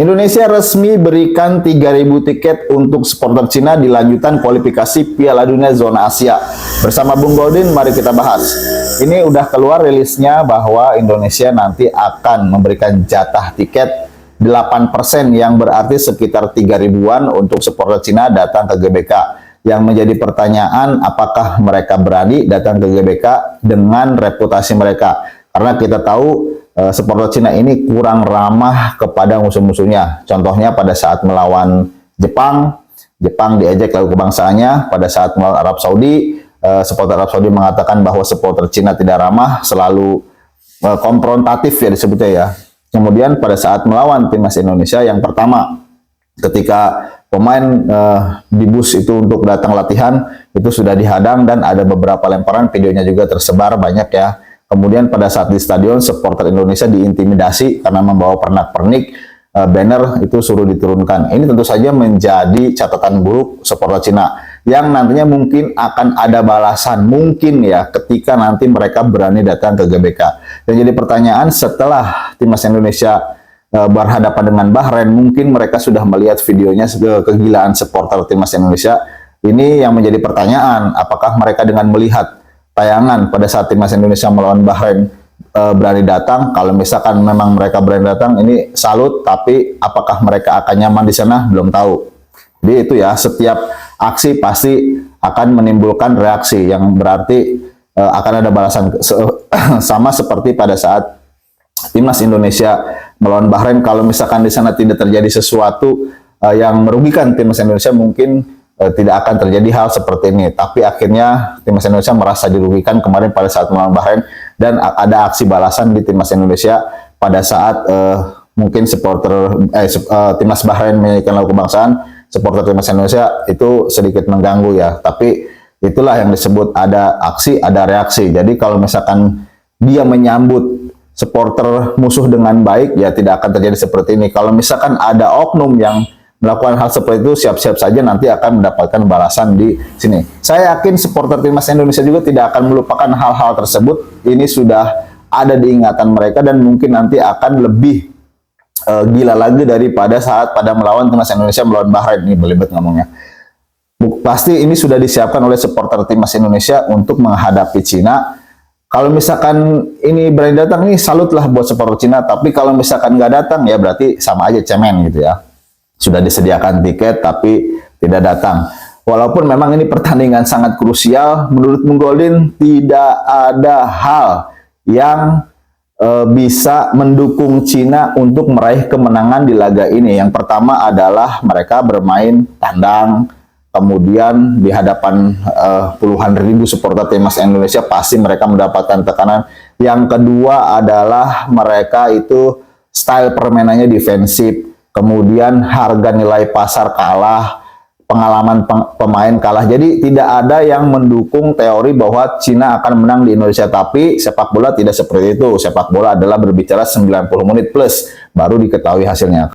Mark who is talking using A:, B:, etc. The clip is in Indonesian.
A: Indonesia resmi berikan 3.000 tiket untuk supporter Cina di lanjutan kualifikasi Piala Dunia Zona Asia. Bersama Bung Goldin, mari kita bahas. Ini udah keluar rilisnya bahwa Indonesia nanti akan memberikan jatah tiket 8%, yang berarti sekitar 3.000-an untuk supporter Cina datang ke GBK. Yang menjadi pertanyaan, apakah mereka berani datang ke GBK dengan reputasi mereka? Karena kita tahu supporter Cina ini kurang ramah kepada musuh-musuhnya. Contohnya pada saat melawan Jepang diejek lagu kebangsaannya. Pada saat melawan Arab Saudi, supporter Arab Saudi mengatakan bahwa supporter Cina tidak ramah, selalu konfrontatif ya disebutnya ya. Kemudian pada saat melawan timnas Indonesia yang pertama, ketika pemain di bus itu untuk datang latihan, itu sudah dihadang dan ada beberapa lemparan, videonya juga tersebar banyak ya. Kemudian pada saat di stadion, supporter Indonesia diintimidasi karena membawa pernak-pernik, banner itu suruh diturunkan. Ini tentu saja menjadi catatan buruk supporter Cina, yang nantinya mungkin akan ada balasan, mungkin ya, ketika nanti mereka berani datang ke GBK. Dan jadi pertanyaan, setelah timnas Indonesia berhadapan dengan Bahrain, mungkin mereka sudah melihat videonya kegilaan supporter timnas Indonesia. Ini yang menjadi pertanyaan, apakah mereka dengan melihat tayangan pada saat timnas Indonesia melawan Bahrain berani datang? Kalau misalkan memang mereka berani datang, ini salut, tapi apakah mereka akan nyaman di sana? Belum tahu. Jadi itu ya, setiap aksi pasti akan menimbulkan reaksi, yang berarti akan ada balasan. Sama seperti pada saat timnas Indonesia melawan Bahrain, kalau misalkan di sana tidak terjadi sesuatu yang merugikan timnas Indonesia, mungkin tidak akan terjadi hal seperti ini. Tapi akhirnya timnas Indonesia merasa dirugikan kemarin pada saat melawan Bahrain, dan ada aksi balasan di timnas Indonesia pada saat mungkin supporter timnas Bahrain menyanyikan lagu kebangsaan, supporter timnas Indonesia itu sedikit mengganggu ya. Tapi itulah yang disebut ada aksi, ada reaksi. Jadi kalau misalkan dia menyambut supporter musuh dengan baik, ya tidak akan terjadi seperti ini. Kalau misalkan ada oknum yang melakukan hal seperti itu, siap-siap saja nanti akan mendapatkan balasan di sini. Saya yakin supporter timnas Indonesia juga tidak akan melupakan hal-hal tersebut. Ini sudah ada di ingatan mereka, dan mungkin nanti akan lebih gila lagi daripada saat pada melawan timnas Indonesia melawan Bahrain. Ini belibet ngomongnya. Pasti ini sudah disiapkan oleh supporter timnas Indonesia untuk menghadapi Cina. Kalau misalkan ini berani datang, ini salut lah buat supporter Cina. Tapi kalau misalkan nggak datang, ya berarti sama aja cemen gitu ya. Sudah disediakan tiket tapi tidak datang. Walaupun memang ini pertandingan sangat krusial, menurut Bung Goldin tidak ada hal yang bisa mendukung Cina untuk meraih kemenangan di laga ini. Yang pertama adalah mereka bermain tandang, kemudian di hadapan puluhan ribu supporter timnas Indonesia, pasti mereka mendapatkan tekanan. Yang kedua adalah mereka itu style permainannya defensif. Kemudian harga nilai pasar kalah, pengalaman pemain kalah. Jadi tidak ada yang mendukung teori bahwa Cina akan menang di Indonesia. Tapi sepak bola tidak seperti itu. Sepak bola adalah berbicara 90 menit plus, baru diketahui hasilnya.